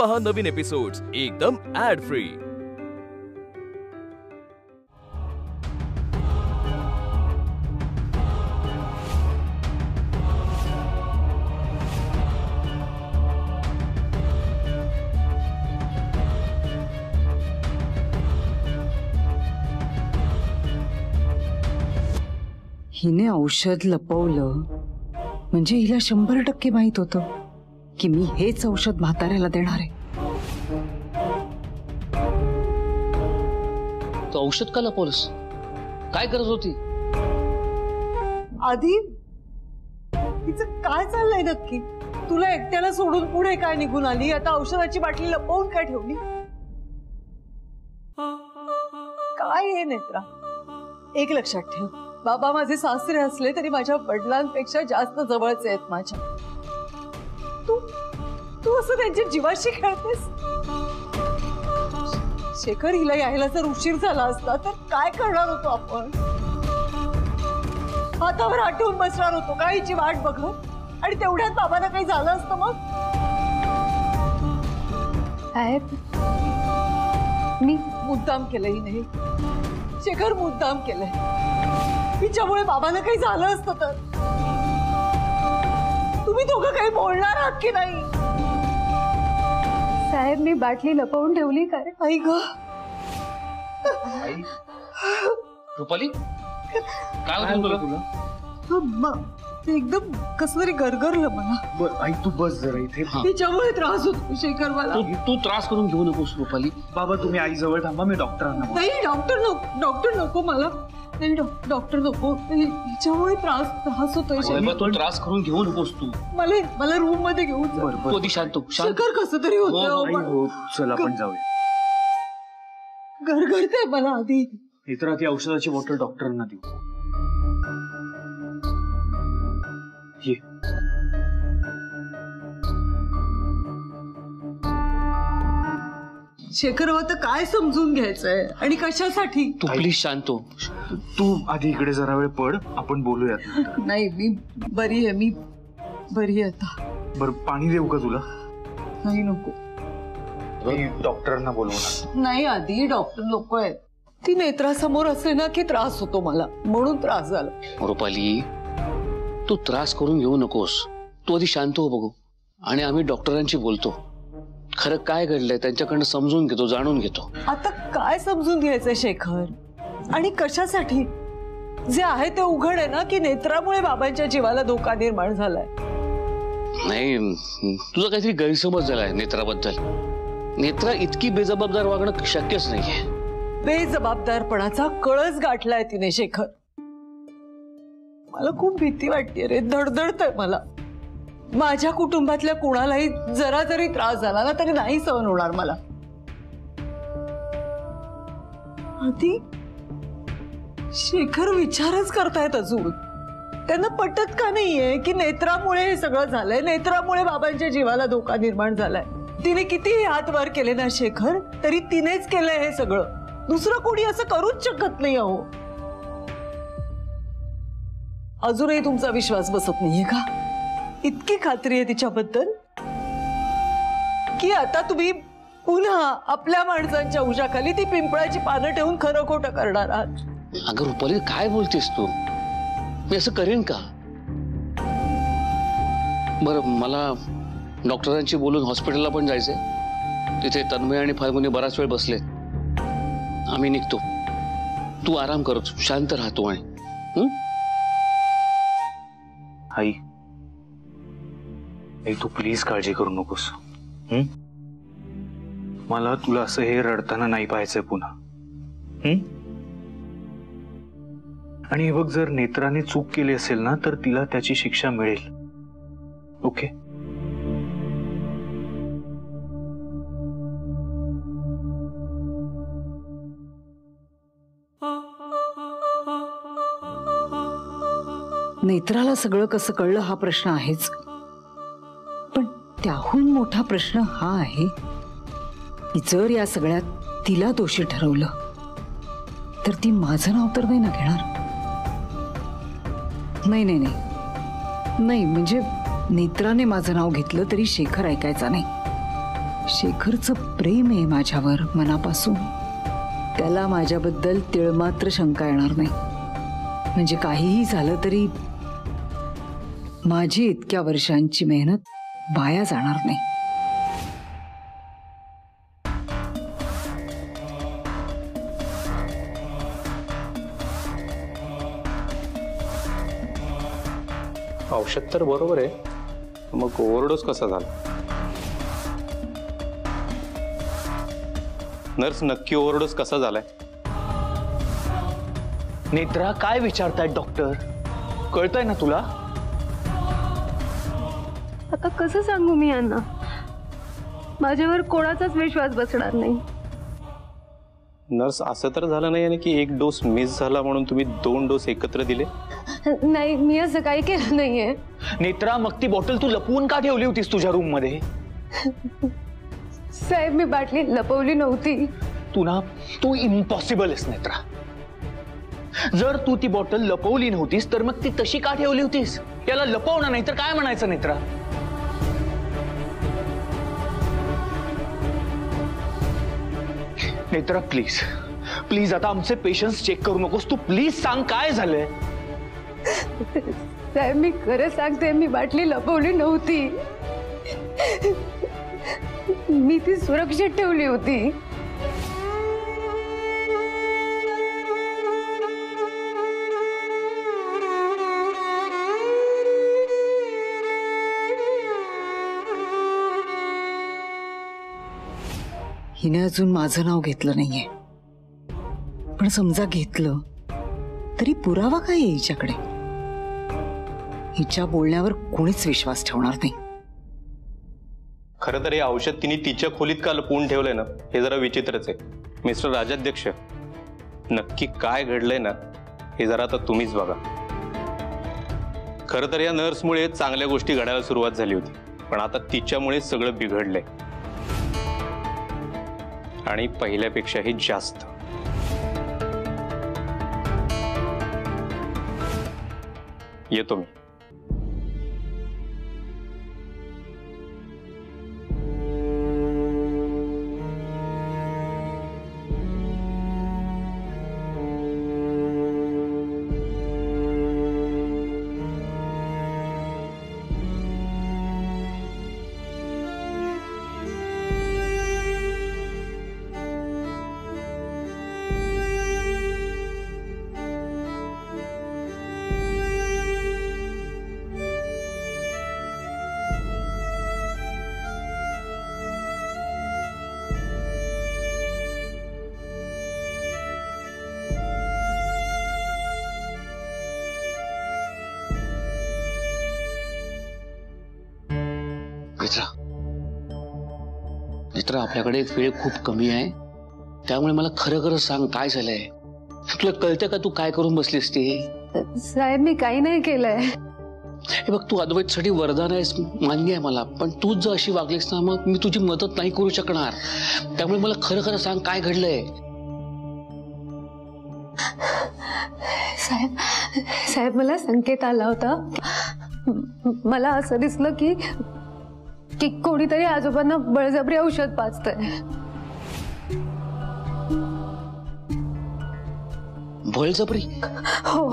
पहा नवीन एपिसोड्स एकदम add free. हिने औषध लपवलं म्हणजे हिला 100% माहित होतं की मी हेच औषध म्हाताऱ्याला देणार आहे। तो औषध का लपवलंस? काय गरज होती? आधी तिचं काय चाललंय नक्की? तुला एकट्याला सोडून पुढे काय निघून आली? आता औषधाची बाटली लपवून काय ठेवली? काय आहे नेत्रा? एक लक्षात ठेव, बाबा माझे सासरे असले तरी माझ्या वडिलांपेक्षा जास्त जवळचे आहेत माझ्या। तू असं त्यांच्या जीवाशी खेळतेस? शेखर, हिला यायला जर उशीर झाला असता तर काय करणार होतो आपण? हातावर आठवून बसणार होतो का हिची वाट बघत? आणि तेवढ्यात बाबांना काही झालं असतं मग? मी मुद्दाम केलंही नाही शेखर, मुद्दाम केलंय। तिच्यामुळे बाबांना काही झालं असतं तर तुम्ही दोघं काही बोलणार आहात की नाही? साहेब, मी बाटली लपवून ठेवली काय? आई ग, रुपाली काय होतं तुला? एकदम कसं तरी गरगरलं मला। आई तू बस जरा इथे। तिच्यामुळे त्रास होतो शेखर मला। तू त्रास करून घेऊ नकोस रुपाली। बाबा तुम्ही आई जवळ थांबा, मी डॉक्टरांना बोलतो। नाही, डॉक्टर नको मला। नाही, डॉक्टर नको। हिच्यामुळे त्रास होतोय। तू त्रास करून घेऊ नकोस तू। मला रूम मध्ये घेऊन जा। तू आधी शांत हो। शेखर, कसं तरी होतं। चल आपण जाऊया। गरगरते मला आधी। इतर ती औषधाची बॉटल डॉक्टरांना देऊ। ये शेखर, आता काय समजून घ्यायचंय आणि कशासाठी? तू प्लीज शांत हो। तू आधी इकडे जरा वेळ पड, आपण बोलूयात। नाही, मी बरी आहे। मी बरी आहे आता। बरं, पाणी देऊ का तुला? नाही, नको। मी डॉक्टरांना बोलवणार। नाही, आधी डॉक्टर नको आहेत। ती नेत्रासमोर असले ना की त्रास होतो मला, म्हणून त्रास झाला। रुपाली, तू त्रास करून घेऊ नकोस। तू आधी शांत हो बघू, आणि आम्ही डॉक्टरांशी बोलतो। खरं काय घडलंय त्यांच्याकडनं समजून घेतो, जाणून घेतो। आता काय समजून घ्यायचंय शेखर, आणि कशासाठी? जे आहे ते उघड आहे ना की नेत्रामुळे बाबांच्या जीवाला धोका निर्माण झालाय। नाही, तुझा काहीतरी गैरसमज झालाय नेत्राबद्दल। नेत्रा इतकी बेजबाबदार वागणं शक्यच नाहीये। बेजबाबदारपणाचा कळस गाठलाय तिने शेखर। मला खूप भीती वाटते रे, धडधडतंय मला। माझ्या कुटुंबातल्या कुणालाही जरा जरी त्रास झाला ना तरी नाही सहन होणार मला। आधी शेखर विचारच करतायत अजून। त्यांना पटत का नाहीये की नेत्रामुळे हे सगळं झालंय, नेत्रामुळे बाबांच्या जीवाला धोका निर्माण झालाय। तिने कितीही हात वर केले ना शेखर, तरी तिनेच केलंय हे सगळं। दुसरं कोणी असं करूच शकत नाही अहो। अजूनही तुमचा विश्वास बसत नाहीये का? इतकी खात्री आहे तिच्याबद्दल की आता तुम्ही पुन्हा आपल्या माणसांच्या उशाखाली ती पिंपळाची पानं ठेवून खरं खोटं करणार आहात? अगं रुपाली, काय बोलतेस तू? मी असं करेन का? बरं, मला डॉक्टरांशी बोलून हॉस्पिटलला पण जायचंय। तिथे तन्मय आणि फाल्गुनी बराच वेळ बसले। आम्ही निघतो, तू आराम करतो, शांत राहतो। आणि आई तू प्लीज काळजी करू नकोस। मला तुला असं हे रडताना नाही पाहायचंय पुन्हा। आणि हे बघ, जर नेत्राने चूक केली असेल ना तर तिला त्याची शिक्षा मिळेल। ओके? नेत्राला सगळं कसं कळलं हा प्रश्न आहेच, पण त्याहून मोठा प्रश्न हा आहे की जर या सगळ्यात तिला दोषी ठरवलं तर ती माझं नाव तर नाही ना घेणार? नाही नाही नाही नाही, म्हणजे नेत्राने माझं नाव घेतलं तरी शेखर ऐकायचा नाही। शेखरचं प्रेम आहे माझ्यावर मनापासून. त्याला माझ्याबद्दल तिळमात्र शंका येणार नाही. म्हणजे काहीही झालं तरी माझी इतक्या वर्षांची मेहनत वाया जाणार नाही. औषध तर बरोबर आहे, मग ओव्हरडोस कसा झाला? नर्स, नक्की ओव्हरडोस कसा झालाय? नेत्रा, काय विचारतायत डॉक्टर? कळतंय ना तुला? आता कसं सांगू मी यांना? माझ्यावर कोणाचाच विश्वास बसणार नाही. नर्स, असं तर झालं नाही ना की एक डोस मिस झाला म्हणून तुम्ही 2 डोस एकत्र दिले? नाही, मी असं काही केलं नाहीये. नेत्रा, मग ती बॉटल तू लपवून का ठेवली होतीस तुझ्या रूम मध्ये? साहेब, मी बाटली लपवली नव्हती. तू इम्पॉसिबल आहेस नेत्रा. जर तू ती बॉटल लपवली नव्हतीस तर मग ती तशी का ठेवली होतीस? याला लपवणं नाही तर काय म्हणायचं नेत्रा? नेत्रा, प्लीज प्लीज, आता आमचे पेशन्स चेक करू नकोस. तू प्लीज सांग काय झालंय. साहेब, मी खरं सांगते, मी बाटली लपवली नव्हती. मी ती सुरक्षित ठेवली होती. हिने अजून माझं नाव घेतलं नाहीये, पण समजा घेतलं तरी पुरावा काय आहे हिच्याकडे? हिच्या बोलण्यावर कोणीच विश्वास ठेवणार नाही. खरं तर हे औषध तिने तिच्या खोलीत का लपवून ठेवलंय ना, हे जरा विचित्रच आहे. मिस्टर राजाध्यक्ष, नक्की काय घडलंय ना हे जरा आता तुम्हीच बघा. खरं तर या नर्समुळे चांगल्या गोष्टी घडायला सुरुवात झाली होती, पण आता तिच्यामुळे सगळं बिघडलंय, आणि पहिल्यापेक्षाही जास्त. येतो मी. मित्रा, आपल्याकडे वेळ खूप कमी आहे, त्यामुळे मला खरं खरं सांग काय झालंय. तुला कळतं का तू काय करून बसलीस ते? साहेब, मी काही नाही केलंय. हे बघ, तू अद्वैतसाठी वरदान आहेस, मान्य आहे मला, पण तूच जर अशी वागलीस ना मग मी तुझी मदत नाही करू शकणार. त्यामुळे मला खरं खरं सांग काय घडलंय. साहेब, मला संकेत आला होता. मला असं दिसलं की कोणीतरी आजोबांना बळजबरी औषध पाजतंय. बळजबरी? हो.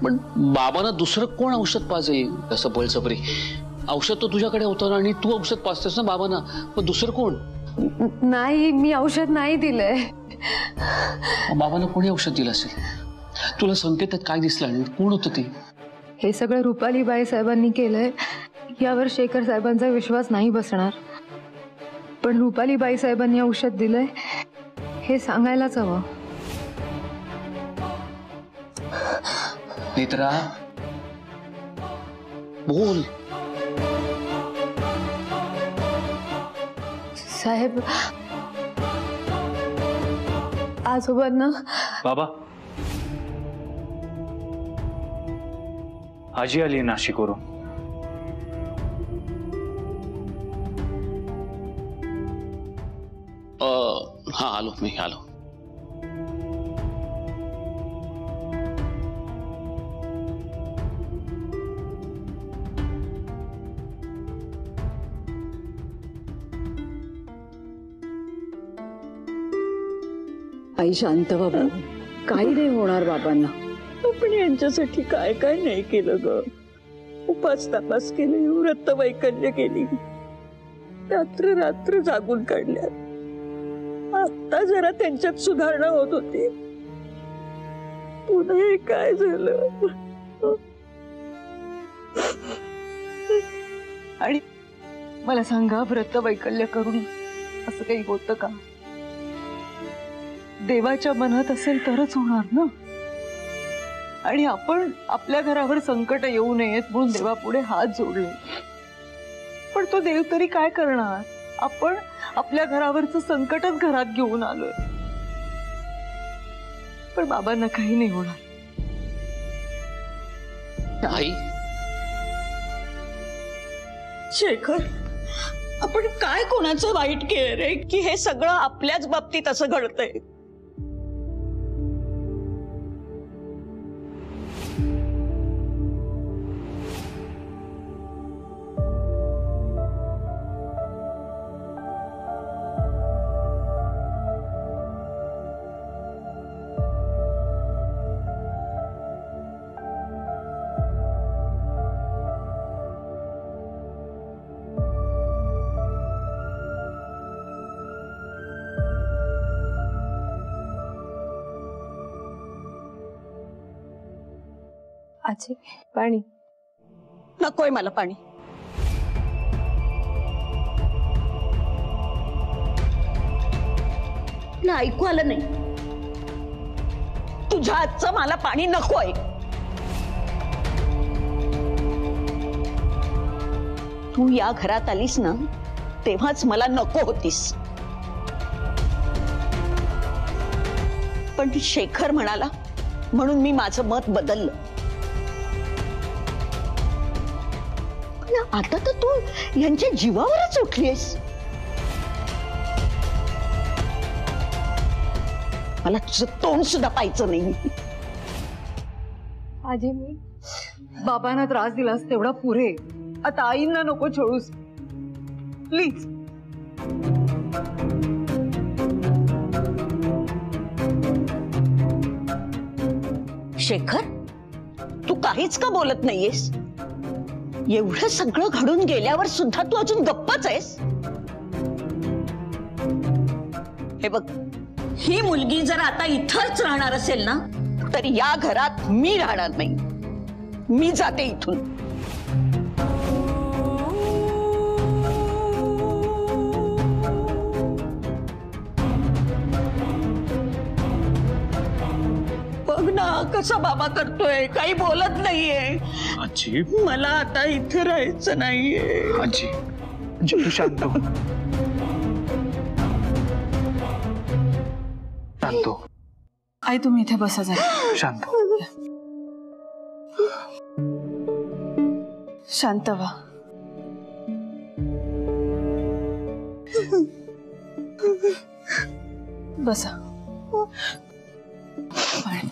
पण बाबांना दुसरं कोण औषध पाजेल असं बळजबरी? औषध तो तुझ्याकडे होतं आणि तू औषध पाजतेस ना बाबांना, मग दुसरं कोण? नाही, मी औषध नाही दिलंय. बाबांना कोणी औषध दिलं असेल? तुला संकेतात काय दिसलं आणि कोण होतं ते? हे सगळं रुपाली बाई साहेबांनी केलंय. यावर शेखर साहेबांचा विश्वास नाही बसणार, पण रुपाली बाई साहेबांनी औषध दिलंय हे सांगायलाच हवं. नेत्रा, बोल. साहेब, आजोबांना. बाबा, आजी आली नाशिकवरून. हा, आलो मी, आलो. आई शांत व्हा भाऊ, काही नाही होणार बाबांना. आपण यांच्यासाठी काय काय नाही केलं ग. उपास तपास केले, व्रत वैकल्य केली, रात्र रात्र जागून काढल्या. आता जरा त्यांच्यात सुधारणा होत होती, पुन्हा हे काय झालं. आणि मला सांगा, व्रत वैकल्य करून असं काही होतं का? देवाच्या मनात असेल तरच होणार ना. आणि आपण आपल्या घरावर संकट येऊ नयेत म्हणून देवापुढे हात जोडले, पण तो देव तरी काय करणार. आपण आपल्या घरावरचं संकटच घरात घेऊन आलोय. पण बाबांना काही नाही होणार. आई, शेखर, आपण काय कोणाचं वाईट केलं रे की हे सगळं आपल्याच बाबतीत असं घडतंय. आजी पाणी नकोय मला पाणी. तुला ऐकू आलं नाही? तुझ्या हातचं मला पाणी नकोय. तू या घरात आलीस ना, तेव्हाच मला नको होतीस. पण शेखर म्हणाला म्हणून मी माझं मत बदललं. आता तर तू यांच्या जीवावरच उठलीस. मला तुझं तोंड सुद्धा पाहायचं नाही. आजी मी बाबांना त्रास दिलास तेवढा पुरे. आता आईंना नको छळूस प्लीज. शेखर, तू काहीच का बोलत नाहीयेस? एवढं सगळं घडून गेल्यावर सुद्धा तू अजून गप्पच आहेस. हे बघ, ही मुलगी जर आता इथंच राहणार असेल ना, तर या घरात मी राहणार नाही. मी जाते इथून. बघ ना कसा बाबा करतोय, काही बोलत नाहीये. आजी, मला आता इथे राहायचं नाहीये. आजी, आजी तू शांत हो. शांत हो. आई तुम्ही इथे बसा जरा. शांत हो. शांत व्हा. बसा. पाणी.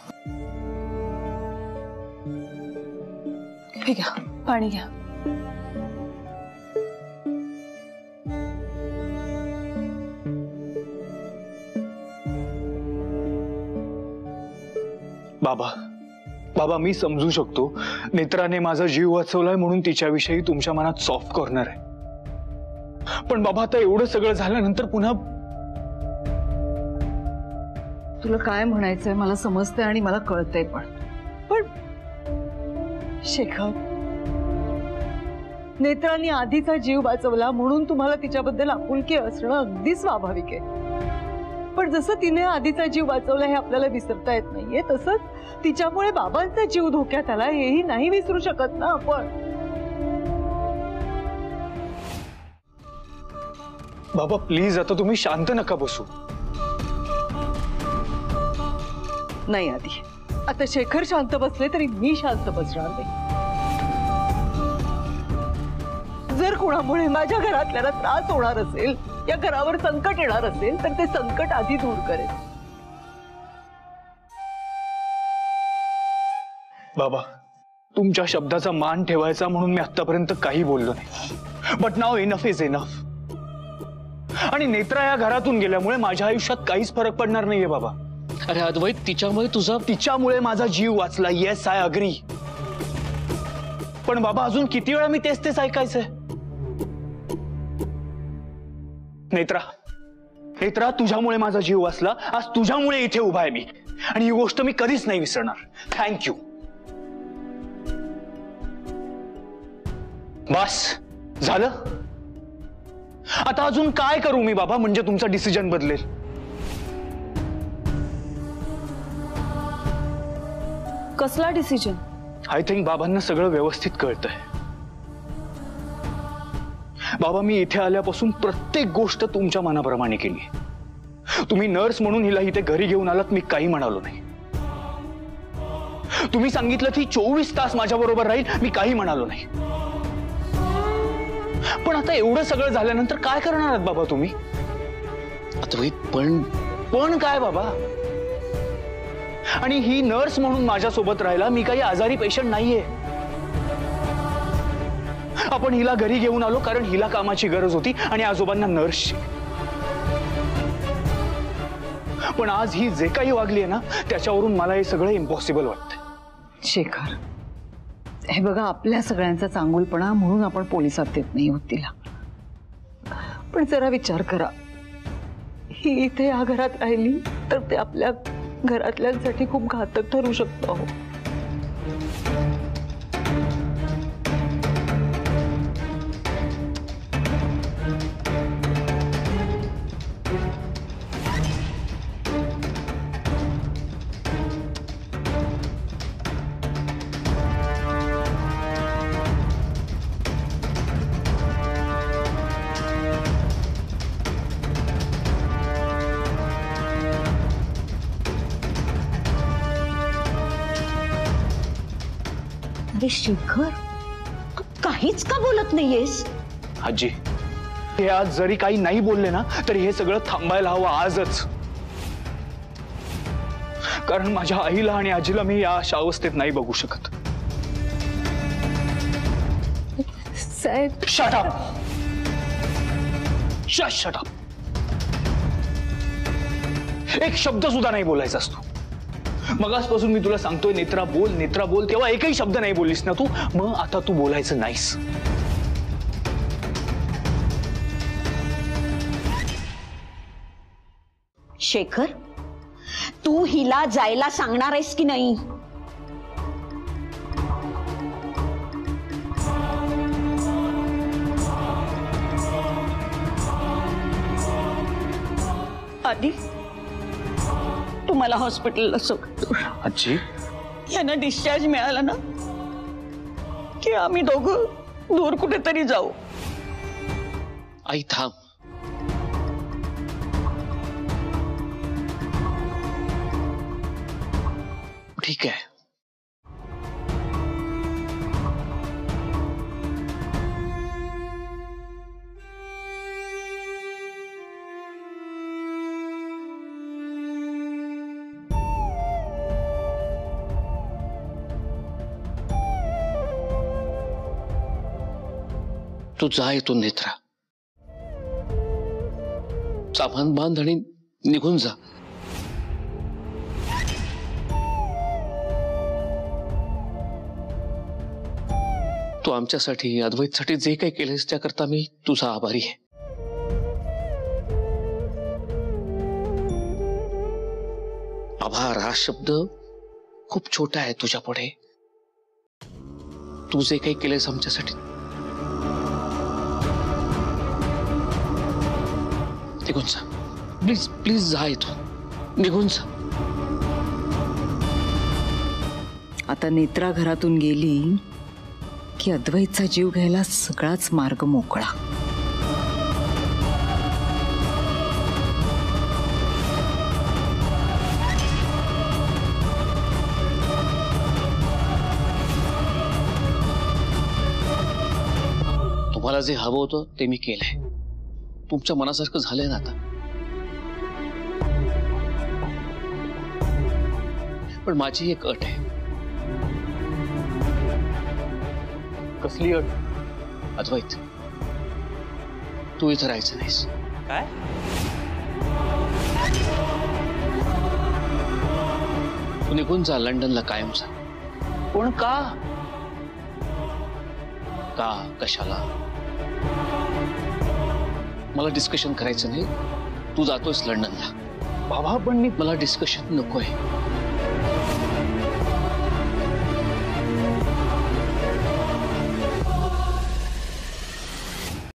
हे घ्या, पाणी घ्या. बाबा मी समजू शकतो, नेत्राने माझा जीव वाचवलाय म्हणून तिच्याविषयी तुमच्या मनात सॉफ्ट कॉर्नर आहे. पण बाबा आता एवढं सगळं झाल्यानंतर पुन्हा. तुला काय म्हणायचंय मला समजतंय आणि मला कळतंय, पण शेखर, नेत्रांनी आधीचा जीव वाचवला म्हणून तुम्हाला तिच्याबद्दल आपुलकी असणं अगदी स्वाभाविक आहे. पण जसं तिने आधीचा जीव वाचवला हे आपल्याला विसरता येत नाहीये, तसंच तिच्यामुळे बाबांचा जीव धोक्यात आला हेही नाही विसरू शकत ना आपण. बाबा प्लीज आता तुम्ही शांत नका बसू. नाही आधी, आता शेखर शांत बसले तरी मी शांत बसणार नाही. जर कोणामुळे माझ्या घरातल्याला त्रास होणार असेल, या घरावर संकट येणार असेल, तर ते संकट आधी दूर करेल. बाबा तुमच्या शब्दाचा मान ठेवायचा म्हणून मी आतापर्यंत काही बोललो नाही. But now enough is enough. आणि नेत्रा या घरातून गेल्यामुळे माझ्या आयुष्यात काहीच फरक पडणार नाहीये बाबा. अरे अद्वैत, तिच्यामुळे माझा जीव वाचला. Yes, I agree. पण बाबा अजून किती वेळा मी तेच ऐकायचंय? नेत्रा, तुझ्यामुळे माझा जीव वाचला. आज तुझ्यामुळे इथे उभा आहे मी, आणि ही गोष्ट मी कधीच नाही विसरणार. थँक्यू. बस झालं. आता अजून काय करू मी बाबा, म्हणजे तुमचा डिसिजन बदलेल? कसला डिसिजन? आय थिंक बाबांना सगळं व्यवस्थित कळतंय. बाबा, मी इथे आल्यापासून प्रत्येक गोष्ट तुमच्या मनाप्रमाणे केली. तुम्ही नर्स म्हणून हिला इथे घरी घेऊन आलात, मी काही म्हणालो नाही. तुम्ही सांगितलं ती 24 तास माझ्या बरोबर राहील, मी काही म्हणालो नाही. पण आता एवढं सगळं झाल्यानंतर काय करणार आहात बाबा तुम्ही? अद्वैत, पण काय बाबा? आणि ही नर्स म्हणून माझ्यासोबत राहिला, मी काही आजारी पेशंट नाहीये. आपण हिला घरी घेऊन आलो कारण हिला कामाची गरज होती आणि आजोबांना नर्सची. पण आज ही जे काही वागली आहे ना, त्याच्यावरून मला हे सगळं इम्पॉसिबल वाटतंय. शेखर, हे बघा, आपल्या सगळ्यांचा चांगुलपणा म्हणून आपण पोलिसात देत नाही होत तिला. पण जरा विचार करा, ही इथे या घरात राहिली तर ते आपल्या घरातल्यांसाठी खूप घातक ठरू शकतो. अरे शेखर, तू काहीच का बोलत नाहीयेस? आजी, हे आज जरी काही नाही बोलले ना, तरी हे सगळं थांबायला हवं आजच. कारण माझ्या आईला आणि आजीला मी या अशा अवस्थेत नाही बघू शकत. साहेब, शट अप. Shut up. एक शब्द सुद्धा नाही बोलायचा असतो. मगासपासून मी तुला सांगतोय नेत्रा बोल, तेव्हा एकही शब्द नाही बोललीस ना तू. मग आता तू बोलायचं नाहीस. शेखर, तू हिला जायला सांगणार आहेस की नाही? आधी तू मला हॉस्पिटलला सोड. आजी, यांना डिस्चार्ज मिळाला ना की आम्ही दोघं दूर कुठेतरी जाऊ. आई थांब. ठीक आहे. तू जा येतो नेत्रा. सामान बांध आणि निघून जा. तू आमच्यासाठी, अद्वैतसाठी जे काही केलेस त्याकरता मी तुझा आभारी आहे. आभार हा शब्द खूप छोटा आहे तुझ्या पुढे. तू जे काही केलेस आमच्यासाठी. निघून जा प्लीज, प्लीज जा इथून. निघून जा. आता नेत्रा घरातून गेली की अद्वैतचा जीव घ्यायला सगळाच मार्ग मोकळा. तुम्हाला जे हवं होतं ते मी केलंय. तुमच्या मनासारखं झालंय ना आता. पण माझी एक अट आहे. कसली अट? अद्वैत, तू इथं राहायचं नाहीस. काय? तू निघून जा लंडनला कायमचा. पण का? का कशाला मला डिस्कशन करायचं नाही. तू जातोयस लंडनला. बाबा पण मी मला डिस्कशन नकोय.